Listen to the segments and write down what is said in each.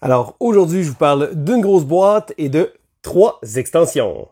Alors aujourd'hui, je vous parle d'une grosse boîte et de 3 extensions.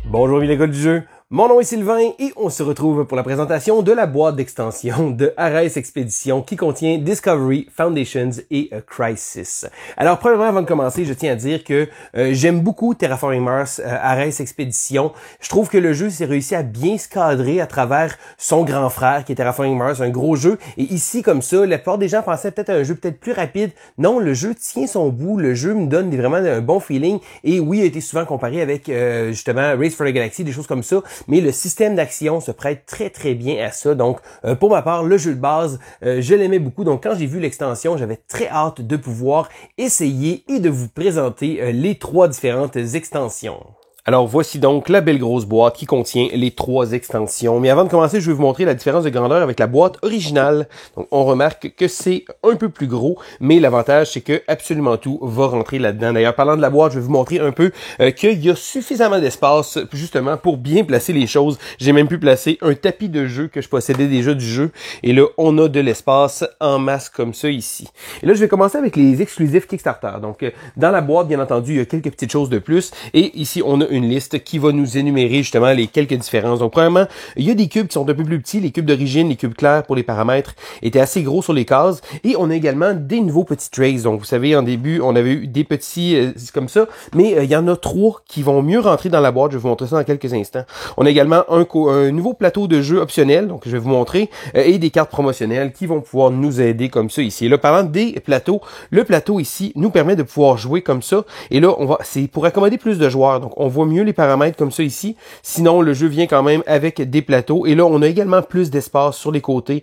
Bonjour les gars du jeu, mon nom est Sylvain et on se retrouve pour la présentation de la boîte d'extension de Ares Expedition qui contient Discovery, Foundations et Crisis. Alors premièrement, avant de commencer, je tiens à dire que j'aime beaucoup Terraforming Mars, Ares Expedition. Je trouve que le jeu s'est réussi à bien se cadrer à travers son grand frère qui est Terraforming Mars, un gros jeu. Et ici, comme ça, la plupart des gens pensaient peut-être à un jeu peut-être plus rapide. Non, le jeu tient son bout, le jeu me donne vraiment un bon feeling. Et oui, il a été souvent comparé avec justement Race for the Galaxy, des choses comme ça. Mais le système d'action se prête très bien à ça. Donc, pour ma part, le jeu de base, je l'aimais beaucoup. Donc, quand j'ai vu l'extension, j'avais très hâte de pouvoir essayer et de vous présenter les 3 différentes extensions. Alors voici donc la belle grosse boîte qui contient les 3 extensions. Mais avant de commencer, je vais vous montrer la différence de grandeur avec la boîte originale. Donc on remarque que c'est un peu plus gros, mais l'avantage c'est que absolument tout va rentrer là-dedans. D'ailleurs, parlant de la boîte, je vais vous montrer un peu qu'il y a suffisamment d'espace justement pour bien placer les choses. J'ai même pu placer un tapis de jeu que je possédais déjà du jeu. Et là, on a de l'espace en masse comme ça ici. Et là, je vais commencer avec les exclusifs Kickstarter. Donc dans la boîte, bien entendu, il y a quelques petites choses de plus. Et ici, on a une liste qui va nous énumérer justement les quelques différences. Donc premièrement, il y a des cubes qui sont un peu plus petits, les cubes d'origine, les cubes clairs pour les paramètres étaient assez gros sur les cases et on a également des nouveaux petits trays. Donc vous savez, en début, on avait eu des petits comme ça, mais il y en a 3 qui vont mieux rentrer dans la boîte. Je vais vous montrer ça dans quelques instants. On a également un nouveau plateau de jeu optionnel, donc je vais vous montrer, et des cartes promotionnelles qui vont pouvoir nous aider comme ça ici. Et là, parlant des plateaux, le plateau ici nous permet de pouvoir jouer comme ça. Et là, c'est pour accommoder plus de joueurs. Donc on voit mieux les paramètres comme ça ici. Sinon, le jeu vient quand même avec des plateaux. Et là, on a également plus d'espace sur les côtés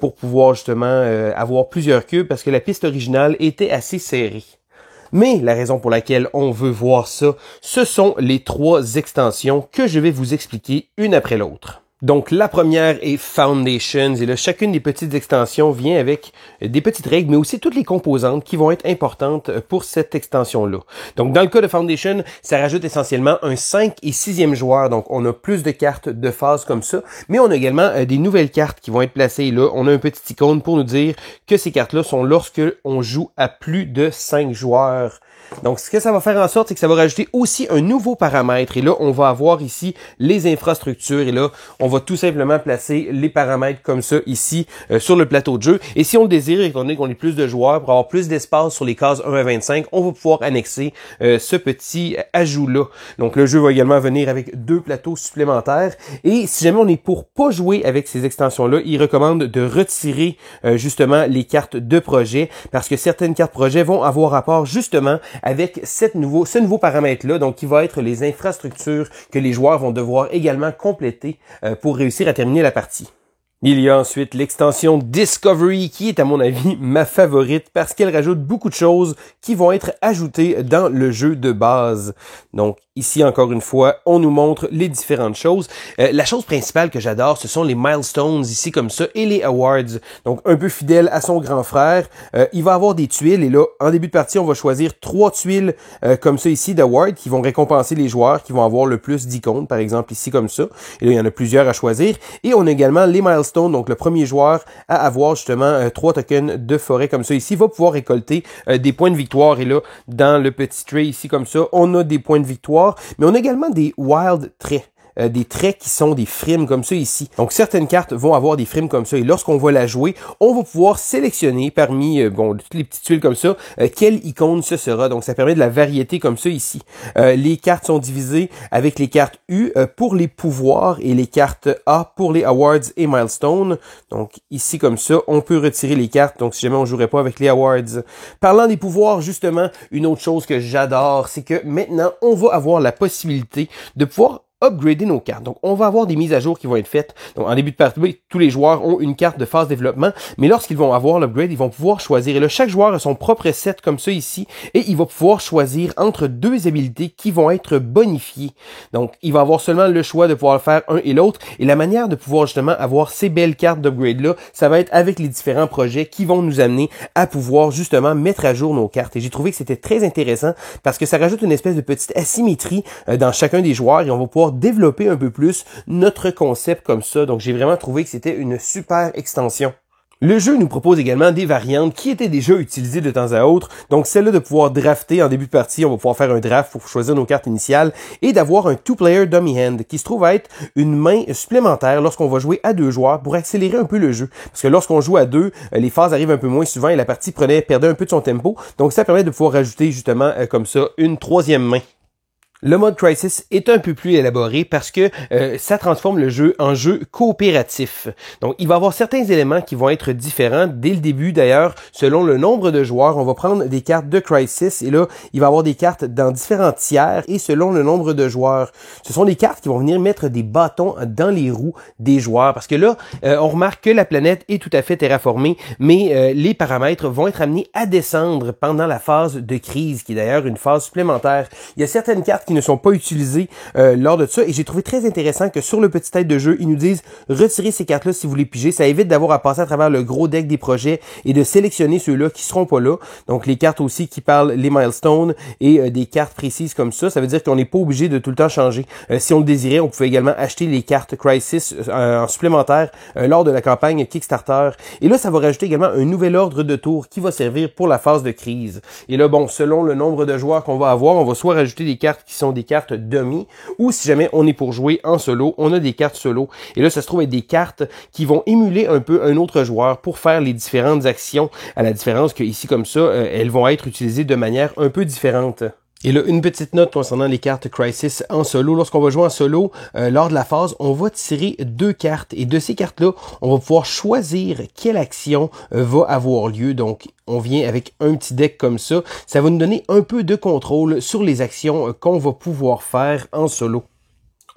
pour pouvoir justement avoir plusieurs cubes parce que la piste originale était assez serrée. Mais la raison pour laquelle on veut voir ça, ce sont les 3 extensions que je vais vous expliquer une après l'autre. Donc la première est Foundations et là chacune des petites extensions vient avec des petites règles mais aussi toutes les composantes qui vont être importantes pour cette extension-là. Donc dans le cas de Foundation, ça rajoute essentiellement un 5 et 6e joueur. Donc on a plus de cartes de phase comme ça, mais on a également des nouvelles cartes qui vont être placées. Et là, on a un petit icône pour nous dire que ces cartes-là sont lorsque on joue à plus de 5 joueurs. Donc, ce que ça va faire en sorte, c'est que ça va rajouter aussi un nouveau paramètre. Et là, on va avoir ici les infrastructures. Et là, on va tout simplement placer les paramètres comme ça ici sur le plateau de jeu. Et si on le désire, étant donné qu'on ait plus de joueurs, pour avoir plus d'espace sur les cases 1 à 25, on va pouvoir annexer ce petit ajout-là. Donc, le jeu va également venir avec 2 plateaux supplémentaires. Et si jamais on est pour pas jouer avec ces extensions-là, il recommande de retirer justement les cartes de projet parce que certaines cartes projet vont avoir rapport justement avec ce nouveau paramètre-là, donc qui va être les infrastructures que les joueurs vont devoir également compléter pour réussir à terminer la partie. Il y a ensuite l'extension Discovery qui est à mon avis ma favorite parce qu'elle rajoute beaucoup de choses qui vont être ajoutées dans le jeu de base. Donc ici encore une fois, on nous montre les différentes choses. La chose principale que j'adore, ce sont les milestones ici comme ça et les awards. Donc un peu fidèle à son grand frère, il va avoir des tuiles et là en début de partie, on va choisir 3 tuiles comme ça ici d'awards qui vont récompenser les joueurs qui vont avoir le plus d'icônes, par exemple ici comme ça. Et là, il y en a plusieurs à choisir et on a également les milestones. Donc le premier joueur à avoir justement 3 tokens de forêt comme ça ici va pouvoir récolter des points de victoire. Et là, dans le petit tray ici comme ça, on a des points de victoire, mais on a également des wild traits. Des traits qui sont des frimes comme ça ici. Donc certaines cartes vont avoir des frimes comme ça et lorsqu'on va la jouer, on va pouvoir sélectionner parmi toutes les petites tuiles comme ça, quelle icône ce sera. Donc ça permet de la variété comme ça ici. Les cartes sont divisées avec les cartes U pour les pouvoirs et les cartes A pour les awards et milestones. Donc ici comme ça, on peut retirer les cartes. Donc si jamais on jouerait pas avec les awards. Parlant des pouvoirs, justement, une autre chose que j'adore, c'est que maintenant on va avoir la possibilité de pouvoir upgrader nos cartes. Donc, on va avoir des mises à jour qui vont être faites. Donc, en début de partie, tous les joueurs ont une carte de phase développement, mais lorsqu'ils vont avoir l'upgrade, ils vont pouvoir choisir. Et là, chaque joueur a son propre set comme ça ici, et il va pouvoir choisir entre deux habilités qui vont être bonifiées. Donc, il va avoir seulement le choix de pouvoir faire un et l'autre, et la manière de pouvoir justement avoir ces belles cartes d'upgrade-là, ça va être avec les différents projets qui vont nous amener à pouvoir justement mettre à jour nos cartes. Et j'ai trouvé que c'était très intéressant parce que ça rajoute une espèce de petite asymétrie dans chacun des joueurs, et on va pouvoir développer un peu plus notre concept comme ça. Donc j'ai vraiment trouvé que c'était une super extension. Le jeu nous propose également des variantes qui étaient déjà utilisées de temps à autre. Donc celle-là de pouvoir drafter en début de partie, on va pouvoir faire un draft pour choisir nos cartes initiales, et d'avoir un two-player dummy hand qui se trouve à être une main supplémentaire lorsqu'on va jouer à deux joueurs pour accélérer un peu le jeu. Parce que lorsqu'on joue à deux, les phases arrivent un peu moins souvent et la partie perdait un peu de son tempo. Donc ça permet de pouvoir rajouter justement comme ça une troisième main. Le mode Crisis est un peu plus élaboré parce que ça transforme le jeu en jeu coopératif. Donc, il va y avoir certains éléments qui vont être différents dès le début. D'ailleurs, selon le nombre de joueurs, on va prendre des cartes de Crisis et là, il va y avoir des cartes dans différents tiers et selon le nombre de joueurs. Ce sont des cartes qui vont venir mettre des bâtons dans les roues des joueurs parce que là, on remarque que la planète est tout à fait terraformée, mais les paramètres vont être amenés à descendre pendant la phase de crise, qui est d'ailleurs une phase supplémentaire. Il y a certaines cartes qui ne sont pas utilisées lors de ça, et j'ai trouvé très intéressant que sur le petit aide de jeu, ils nous disent retirez ces cartes-là si vous les pigez. Ça évite d'avoir à passer à travers le gros deck des projets et de sélectionner ceux-là qui seront pas là. Donc les cartes aussi qui parlent les milestones et des cartes précises comme ça veut dire qu'on n'est pas obligé de tout le temps changer. Si on le désirait, on pouvait également acheter les cartes Crisis en supplémentaire lors de la campagne Kickstarter. Et là, ça va rajouter également un nouvel ordre de tour qui va servir pour la phase de crise. Et là, bon, selon le nombre de joueurs qu'on va avoir, on va soit rajouter des cartes qui sont des cartes dummy, ou si jamais on est pour jouer en solo, on a des cartes solo. Et là, ça se trouve être des cartes qui vont émuler un peu un autre joueur pour faire les différentes actions, à la différence que ici, comme ça, elles vont être utilisées de manière un peu différente. Et là, une petite note concernant les cartes Crisis en solo. Lorsqu'on va jouer en solo, lors de la phase, on va tirer deux cartes. Et de ces cartes-là, on va pouvoir choisir quelle action va avoir lieu. Donc, on vient avec un petit deck comme ça. Ça va nous donner un peu de contrôle sur les actions qu'on va pouvoir faire en solo.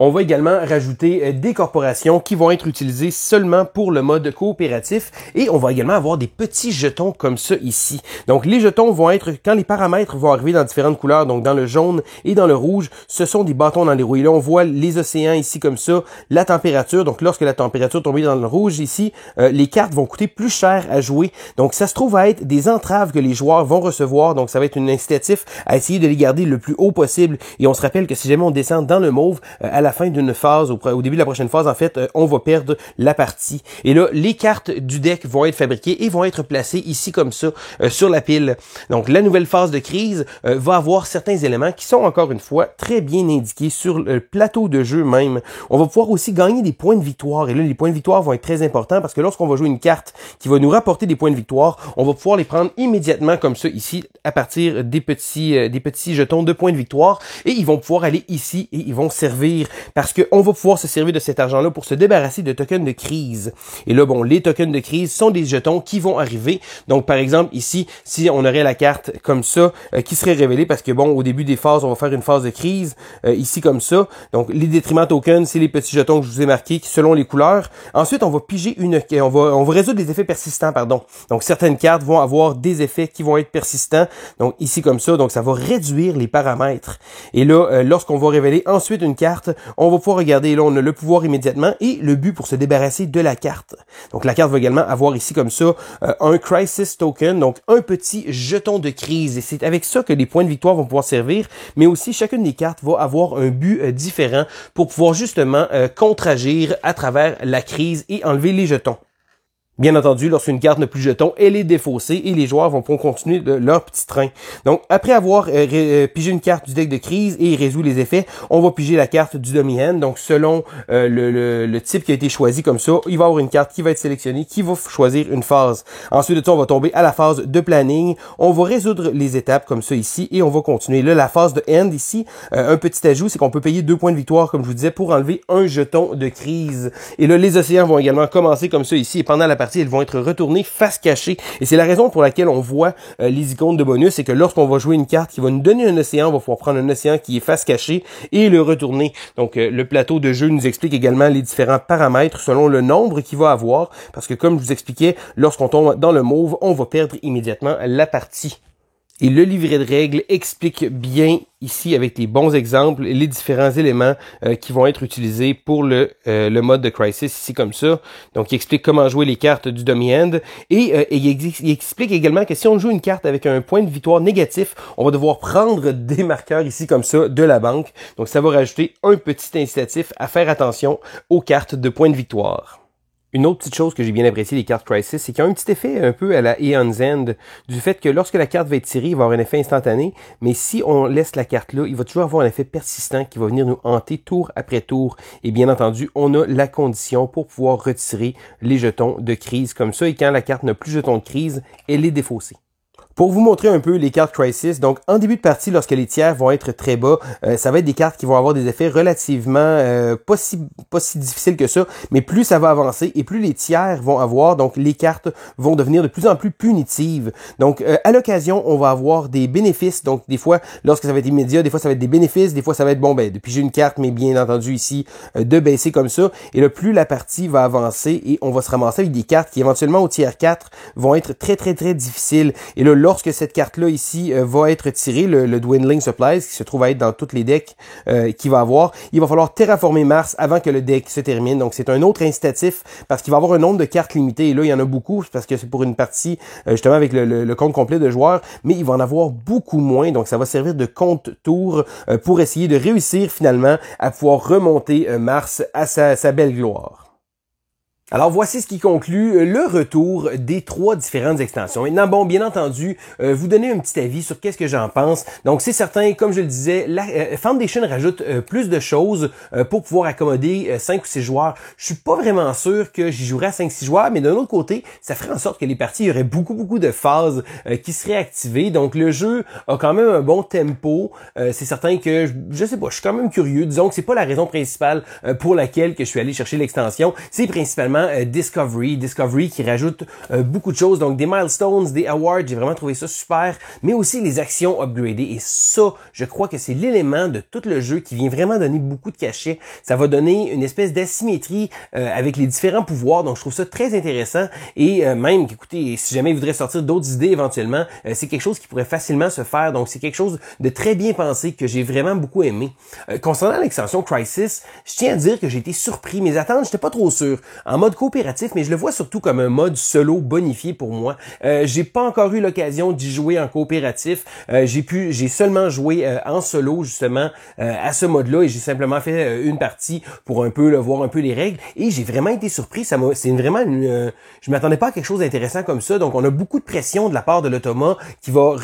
On va également rajouter des corporations qui vont être utilisées seulement pour le mode coopératif, et on va également avoir des petits jetons comme ça ici. Donc les jetons vont être, quand les paramètres vont arriver dans différentes couleurs, donc dans le jaune et dans le rouge, ce sont des bâtons dans les roues. Et là on voit les océans ici comme ça, la température, donc lorsque la température tombe dans le rouge ici, les cartes vont coûter plus cher à jouer. Donc ça se trouve à être des entraves que les joueurs vont recevoir, donc ça va être un incitatif à essayer de les garder le plus haut possible. Et on se rappelle que si jamais on descend dans le mauve, à la fin d'une phase, au début de la prochaine phase, en fait, on va perdre la partie. Et là, les cartes du deck vont être fabriquées et vont être placées ici comme ça, sur la pile. Donc, la nouvelle phase de crise va avoir certains éléments qui sont, encore une fois, très bien indiqués sur le plateau de jeu même. On va pouvoir aussi gagner des points de victoire. Et là, les points de victoire vont être très importants parce que lorsqu'on va jouer une carte qui va nous rapporter des points de victoire, on va pouvoir les prendre immédiatement comme ça ici, à partir des petits jetons de points de victoire. Et ils vont pouvoir aller ici et ils vont servir parce qu'on va pouvoir se servir de cet argent-là pour se débarrasser de tokens de crise. Et là, bon, les tokens de crise sont des jetons qui vont arriver. Donc, par exemple, ici, si on aurait la carte comme ça, qui serait révélée, parce que, bon, au début des phases, on va faire une phase de crise, ici comme ça. Donc, les détriments tokens, c'est les petits jetons que je vous ai marqués, selon les couleurs. Ensuite, on va piger on va résoudre les effets persistants, pardon. Donc, certaines cartes vont avoir des effets qui vont être persistants. Donc, ici comme ça, donc ça va réduire les paramètres. Et là, lorsqu'on va révéler ensuite une carte, on va pouvoir regarder, là on a le pouvoir immédiatement et le but pour se débarrasser de la carte. Donc la carte va également avoir ici comme ça un Crisis Token, donc un petit jeton de crise, et c'est avec ça que les points de victoire vont pouvoir servir, mais aussi chacune des cartes va avoir un but différent pour pouvoir justement contre-agir à travers la crise et enlever les jetons. Bien entendu, lorsqu'une carte n'a plus de jetons, elle est défaussée et les joueurs vont pouvoir continuer leur petit train. Donc, après avoir pigé une carte du deck de crise et résout les effets, on va piger la carte du dummy hand. Donc, selon le type qui a été choisi comme ça, il va y avoir une carte qui va être sélectionnée, qui va choisir une phase. Ensuite de ça, on va tomber à la phase de planning. On va résoudre les étapes comme ça ici et on va continuer. Là, la phase de end ici, un petit ajout, c'est qu'on peut payer 2 points de victoire, comme je vous disais, pour enlever un jeton de crise. Et là, les océans vont également commencer comme ça ici et pendant la partie, partie, elles vont être retournées face cachée. Et c'est la raison pour laquelle on voit les icônes de bonus, c'est que lorsqu'on va jouer une carte qui va nous donner un océan, on va pouvoir prendre un océan qui est face cachée et le retourner. Donc le plateau de jeu nous explique également les différents paramètres selon le nombre qu'il va avoir, parce que comme je vous expliquais, lorsqu'on tombe dans le mauve, on va perdre immédiatement la partie. Et le livret de règles explique bien ici avec les bons exemples les différents éléments qui vont être utilisés pour le mode de Crisis ici comme ça. Donc il explique comment jouer les cartes du demi-hand et il explique également que si on joue une carte avec un point de victoire négatif, on va devoir prendre des marqueurs ici comme ça de la banque. Donc ça va rajouter un petit incitatif à faire attention aux cartes de point de victoire. Une autre petite chose que j'ai bien apprécié des cartes Crisis, c'est qu'il y a un petit effet un peu à la Aeon's End, du fait que lorsque la carte va être tirée, il va avoir un effet instantané, mais si on laisse la carte là, il va toujours avoir un effet persistant qui va venir nous hanter tour après tour. Et bien entendu, on a la condition pour pouvoir retirer les jetons de crise comme ça, et quand la carte n'a plus de jetons de crise, elle est défaussée. Pour vous montrer un peu les cartes Crisis, donc en début de partie, lorsque les tiers vont être très bas, ça va être des cartes qui vont avoir des effets relativement pas si difficiles que ça, mais plus ça va avancer et plus les tiers vont avoir, donc les cartes vont devenir de plus en plus punitives. Donc à l'occasion, on va avoir des bénéfices, donc des fois, lorsque ça va être immédiat, des fois ça va être des bénéfices, des fois ça va être bon, ben depuis j'ai une carte, mais bien entendu ici, de baisser comme ça, et là plus la partie va avancer et on va se ramasser avec des cartes qui éventuellement au tiers 4 vont être très difficiles. Et là, lorsque cette carte-là ici va être tirée, le Dwindling Supplies, qui se trouve à être dans tous les decks qu'il va avoir, il va falloir terraformer Mars avant que le deck se termine. Donc c'est un autre incitatif parce qu'il va avoir un nombre de cartes limité. Et là, il y en a beaucoup parce que c'est pour une partie justement avec le compte complet de joueurs, mais il va en avoir beaucoup moins. Donc ça va servir de compte tour pour essayer de réussir finalement à pouvoir remonter Mars à sa belle gloire. Alors voici ce qui conclut le retour des 3 différentes extensions. Maintenant, bon, bien entendu, vous donner un petit avis sur qu'est-ce que j'en pense. Donc c'est certain, comme je le disais, la Foundation rajoute plus de choses pour pouvoir accommoder 5 ou 6 joueurs. Je suis pas vraiment sûr que j'y jouerais à 5-6 joueurs, mais d'un autre côté, ça ferait en sorte que les parties, il y aurait beaucoup de phases qui seraient activées. Donc le jeu a quand même un bon tempo. C'est certain que, je sais pas, je suis quand même curieux. Disons que c'est pas la raison principale pour laquelle que je suis allé chercher l'extension. C'est principalement Discovery qui rajoute beaucoup de choses, donc des milestones, des awards, j'ai vraiment trouvé ça super, mais aussi les actions upgradées, et ça, je crois que c'est l'élément de tout le jeu qui vient vraiment donner beaucoup de cachet. Ça va donner une espèce d'asymétrie avec les différents pouvoirs, donc je trouve ça très intéressant, et même, écoutez, si jamais il voudrait sortir d'autres idées éventuellement, c'est quelque chose qui pourrait facilement se faire, donc c'est quelque chose de très bien pensé que j'ai vraiment beaucoup aimé. Concernant l'extension Crisis, je tiens à dire que j'ai été surpris, mes attentes, j'étais pas trop sûr. En mode coopératif, mais je le vois surtout comme un mode solo bonifié pour moi. J'ai pas encore eu l'occasion d'y jouer en coopératif. J'ai seulement joué en solo justement à ce mode-là, et j'ai simplement fait une partie pour un peu voir un peu les règles, et j'ai vraiment été surpris. Je m'attendais pas à quelque chose d'intéressant comme ça. Donc on a beaucoup de pression de la part de l'automa qui va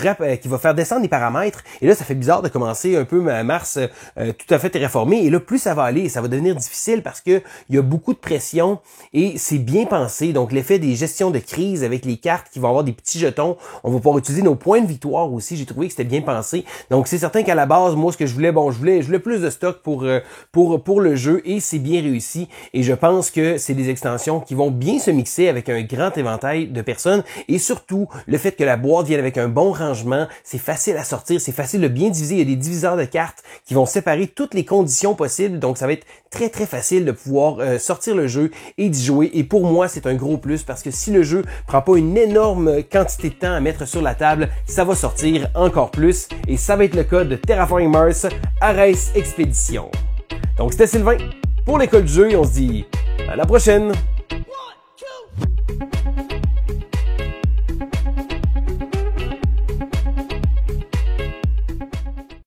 faire descendre les paramètres, et là ça fait bizarre de commencer un peu Mars tout à fait terraformé, et là plus ça va aller, ça va devenir difficile parce que il y a beaucoup de pression. Et c'est bien pensé, donc l'effet des gestions de crise avec les cartes qui vont avoir des petits jetons, on va pouvoir utiliser nos points de victoire aussi, j'ai trouvé que c'était bien pensé. Donc c'est certain qu'à la base, moi ce que je voulais, je voulais plus de stock pour le jeu, et c'est bien réussi, et je pense que c'est des extensions qui vont bien se mixer avec un grand éventail de personnes, et surtout le fait que la boîte vienne avec un bon rangement, c'est facile à sortir, c'est facile de bien diviser, il y a des diviseurs de cartes qui vont séparer toutes les conditions possibles, donc ça va être très facile de pouvoir sortir le jeu et d'y jouer, et pour moi c'est un gros plus parce que si le jeu prend pas une énorme quantité de temps à mettre sur la table, ça va sortir encore plus, et ça va être le cas de Terraforming Mars Ares Expedition. Donc c'était Sylvain pour l'école du jeu, et on se dit à la prochaine.